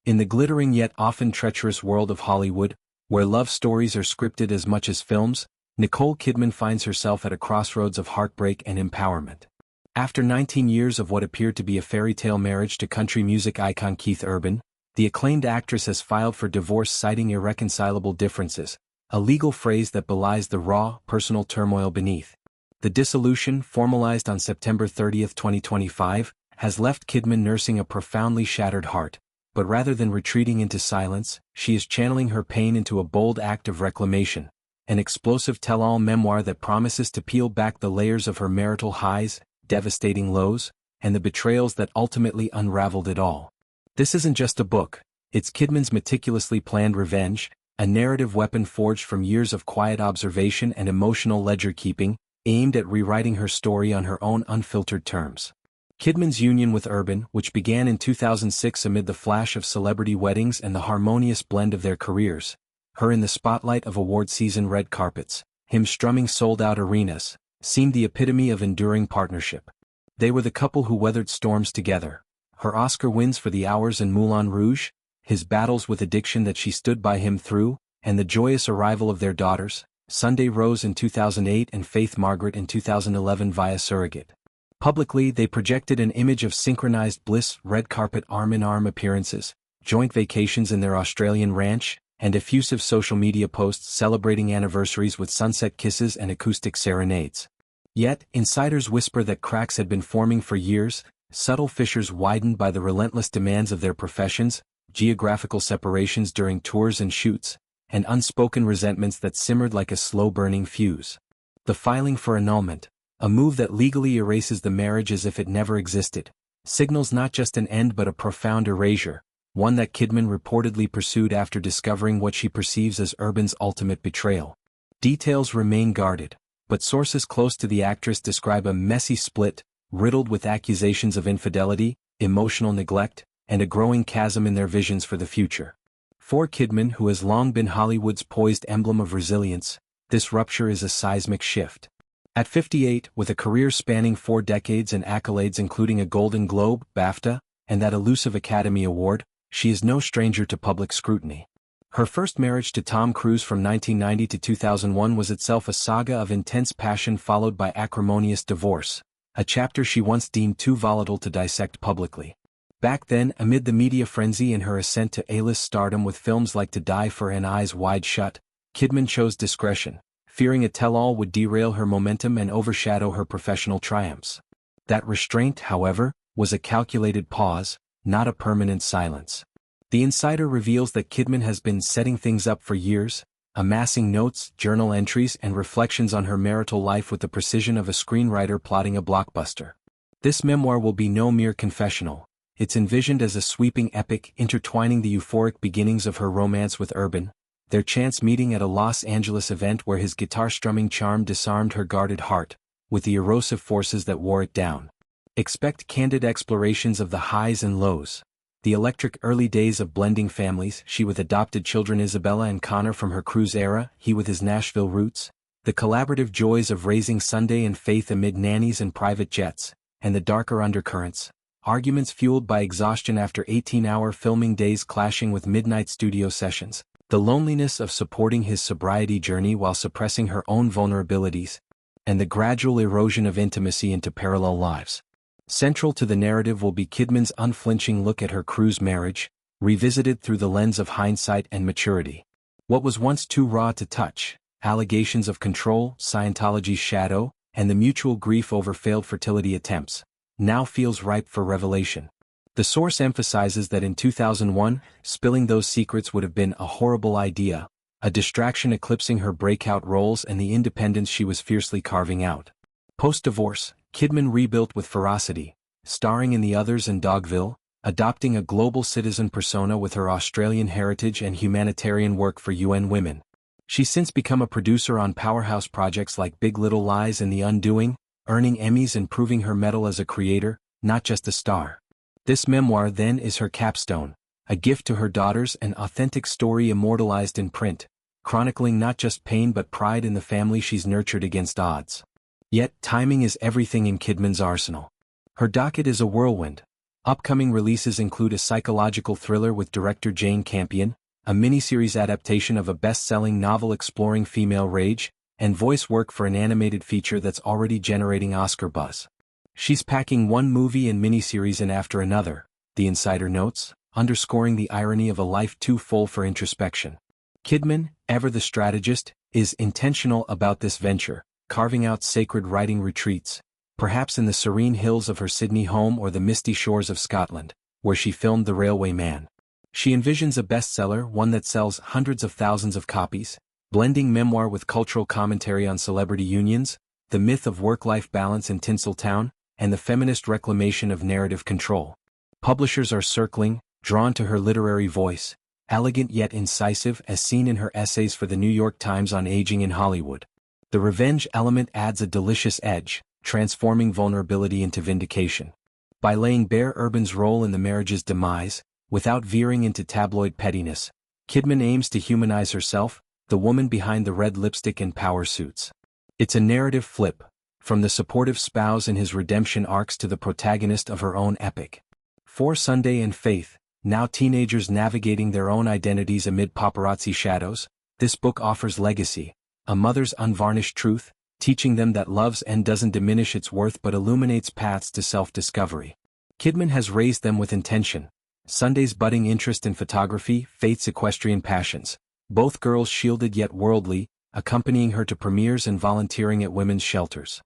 In the glittering yet often treacherous world of Hollywood, where love stories are scripted as much as films, Nicole Kidman finds herself at a crossroads of heartbreak and empowerment. After 19 years of what appeared to be a fairy tale marriage to country music icon Keith Urban, the acclaimed actress has filed for divorce citing irreconcilable differences, a legal phrase that belies the raw, personal turmoil beneath. The dissolution, formalized on September 30, 2025, has left Kidman nursing a profoundly shattered heart, but rather than retreating into silence, she is channeling her pain into a bold act of reclamation, an explosive tell-all memoir that promises to peel back the layers of her marital highs, devastating lows, and the betrayals that ultimately unraveled it all. This isn't just a book, it's Kidman's meticulously planned revenge, a narrative weapon forged from years of quiet observation and emotional ledger-keeping, aimed at rewriting her story on her own unfiltered terms. Kidman's union with Urban, which began in 2006 amid the flash of celebrity weddings and the harmonious blend of their careers, her in the spotlight of award-season red carpets, him strumming sold-out arenas, seemed the epitome of enduring partnership. They were the couple who weathered storms together, her Oscar wins for The Hours and Moulin Rouge, his battles with addiction that she stood by him through, and the joyous arrival of their daughters, Sunday Rose in 2008 and Faith Margaret in 2011 via surrogate. Publicly, they projected an image of synchronized bliss, red carpet arm-in-arm appearances, joint vacations in their Australian ranch, and effusive social media posts celebrating anniversaries with sunset kisses and acoustic serenades. Yet, insiders whisper that cracks had been forming for years, subtle fissures widened by the relentless demands of their professions, geographical separations during tours and shoots, and unspoken resentments that simmered like a slow-burning fuse. The filing for annulment, a move that legally erases the marriage as if it never existed, signals not just an end but a profound erasure, one that Kidman reportedly pursued after discovering what she perceives as Urban's ultimate betrayal. Details remain guarded, but sources close to the actress describe a messy split, riddled with accusations of infidelity, emotional neglect, and a growing chasm in their visions for the future. For Kidman, who has long been Hollywood's poised emblem of resilience, this rupture is a seismic shift. At 58, with a career spanning 4 decades and accolades including a Golden Globe, BAFTA, and that elusive Academy Award, she is no stranger to public scrutiny. Her first marriage to Tom Cruise from 1990 to 2001 was itself a saga of intense passion followed by acrimonious divorce, a chapter she once deemed too volatile to dissect publicly. Back then, amid the media frenzy and her ascent to A-list stardom with films like To Die For and Eyes Wide Shut, Kidman chose discretion, fearing a tell-all would derail her momentum and overshadow her professional triumphs. That restraint, however, was a calculated pause, not a permanent silence. The Insider reveals that Kidman has been setting things up for years, amassing notes, journal entries, and reflections on her marital life with the precision of a screenwriter plotting a blockbuster. This memoir will be no mere confessional. It's envisioned as a sweeping epic intertwining the euphoric beginnings of her romance with Urban, their chance meeting at a Los Angeles event where his guitar-strumming charm disarmed her guarded heart, with the erosive forces that wore it down. Expect candid explorations of the highs and lows. The electric early days of blending families, she with adopted children Isabella and Connor from her Cruise era, he with his Nashville roots, the collaborative joys of raising Sunday and Faith amid nannies and private jets, and the darker undercurrents, arguments fueled by exhaustion after 18-hour filming days clashing with midnight studio sessions, the loneliness of supporting his sobriety journey while suppressing her own vulnerabilities, and the gradual erosion of intimacy into parallel lives. Central to the narrative will be Kidman's unflinching look at her Cruise marriage, revisited through the lens of hindsight and maturity. What was once too raw to touch, allegations of control, Scientology's shadow, and the mutual grief over failed fertility attempts, now feels ripe for revelation. The source emphasizes that in 2001, spilling those secrets would have been a horrible idea, a distraction eclipsing her breakout roles and the independence she was fiercely carving out. Post-divorce, Kidman rebuilt with ferocity, starring in The Others and Dogville, adopting a global citizen persona with her Australian heritage and humanitarian work for UN Women. She's since become a producer on powerhouse projects like Big Little Lies and The Undoing, earning Emmys and proving her mettle as a creator, not just a star. This memoir then is her capstone, a gift to her daughters, an authentic story immortalized in print, chronicling not just pain but pride in the family she's nurtured against odds. Yet, timing is everything in Kidman's arsenal. Her docket is a whirlwind. Upcoming releases include a psychological thriller with director Jane Campion, a miniseries adaptation of a best-selling novel exploring female rage, and voice work for an animated feature that's already generating Oscar buzz. She's packing one movie and miniseries in after another, the insider notes, underscoring the irony of a life too full for introspection. Kidman, ever the strategist, is intentional about this venture, carving out sacred writing retreats, perhaps in the serene hills of her Sydney home or the misty shores of Scotland, where she filmed The Railway Man. She envisions a bestseller, one that sells hundreds of thousands of copies, blending memoir with cultural commentary on celebrity unions, the myth of work-life balance in Tinseltown, and the feminist reclamation of narrative control. Publishers are circling, drawn to her literary voice, elegant yet incisive as seen in her essays for the New York Times on aging in Hollywood. The revenge element adds a delicious edge, transforming vulnerability into vindication. By laying bare Urban's role in the marriage's demise, without veering into tabloid pettiness, Kidman aims to humanize herself, the woman behind the red lipstick and power suits. It's a narrative flip, from the supportive spouse in his redemption arcs to the protagonist of her own epic. For Sunday and Faith, now teenagers navigating their own identities amid paparazzi shadows, this book offers legacy, a mother's unvarnished truth, teaching them that love's end doesn't diminish its worth but illuminates paths to self-discovery. Kidman has raised them with intention. Sunday's budding interest in photography, Faith's equestrian passions, both girls shielded yet worldly, accompanying her to premieres and volunteering at women's shelters.